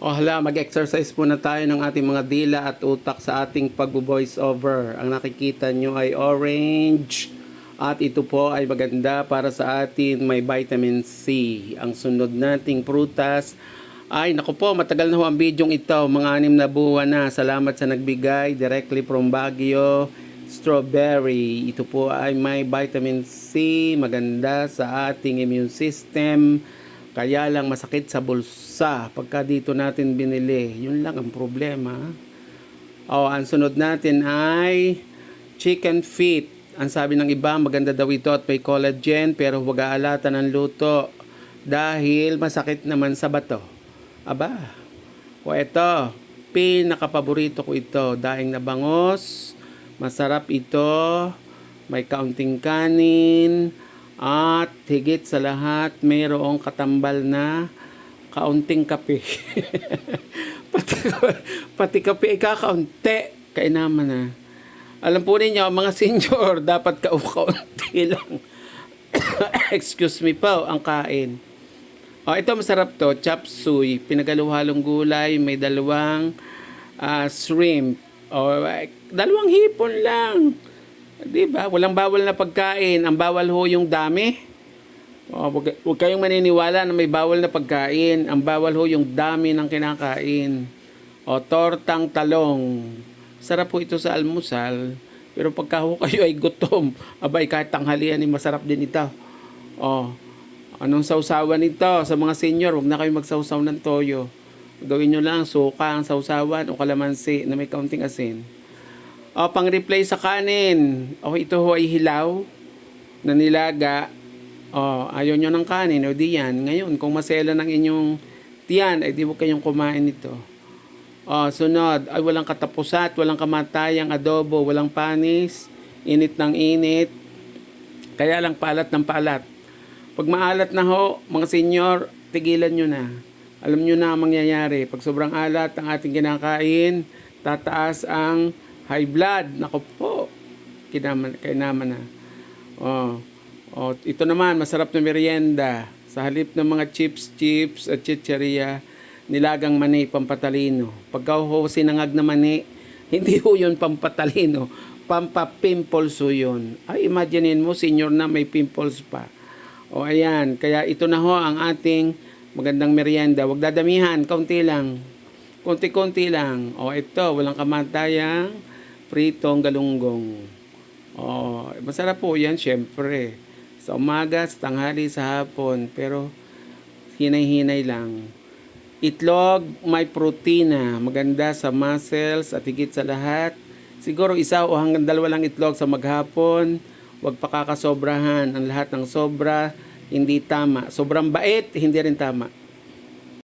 O hala, mag-exercise muna tayo ng ating mga dila at utak sa ating pag-voice over. Ang nakikita nyo ay orange. At ito po ay maganda para sa atin, may vitamin C. Ang sunod nating prutas ay, naku po, matagal na ho ang bidyong ito. Mga 6 na buwan na. Salamat sa nagbigay directly from Baguio. Strawberry. Ito po ay may vitamin C. Maganda sa ating immune system. Kaya lang masakit sa bulsa pagka dito natin binili. Yun lang ang problema. Ang sunod natin ay chicken feet. Ang sabi ng iba, maganda daw ito at may collagen, pero huwag aalata ng luto dahil masakit naman sa bato. Aba, o ito, pinakapaborito ko ito. Daing na bangos, masarap ito, may kaunting kanin, at higit sa lahat, mayroong katambal na kaunting kape. pati kape ay kakaunti. Kainaman na. Alam po ninyo, mga senior, dapat kaunti lang. Excuse me po, ang kain. Ito masarap to, chop suey. Pinagaluhalong gulay, may dalawang shrimp. Dalawang hipon lang. Diba? Walang bawal na pagkain. Ang bawal ho yung dami. Huwag kayong maniniwala na may bawal na pagkain. Ang bawal ho yung dami ng kinakain. Tortang talong. Sarap po ito sa almusal. Pero pagka ho kayo ay gutom, abay kahit tanghalian ay masarap din ito. Anong sausawan ito? Sa mga senior, huwag na kayo magsawsaw ng toyo. Gawin nyo lang suka ang sausawan o kalamansi na may kaunting asin. Pang-replay sa kanin. Ito ho ay hilaw na nilaga. Ayaw nyo ng kanin. O di yan. Ngayon, kung masela ng inyong tiyan, ay di mo kayong kumain ito. Sunod, ay walang katapusat, walang kamatayang adobo, walang panis, init ng init. Kaya lang palat ng palat. Pag maalat na ho, mga senior, tigilan nyo na. Alam nyo na ang mangyayari. Pag sobrang alat ang ating kinakain, tataas ang high blood. Naku po, kainaman na. Ito naman, masarap na merienda. Sa halip ng mga chips at chicheria, nilagang mani, pampatalino. Pagka ho sinangag na mani, hindi ho yun pampatalino. Pampapimples ho yun. Imaginein mo, senior na may pimples pa. Ayan. Kaya ito na ho ang ating magandang merienda. Huwag dadamihan, kaunti lang. Konti-konti lang. Ito, walang kamatayang pritong galunggong. Masarap po yan, syempre. Sa umaga, sa tanghali, sa hapon. Pero, hinay-hinay lang. Itlog, may protina. Maganda sa muscles at higit sa lahat. Siguro 1 o hanggang 2 lang itlog sa maghapon. Huwag pakakasobrahan. Ang lahat ng sobra, hindi tama. Sobrang bait, hindi rin tama.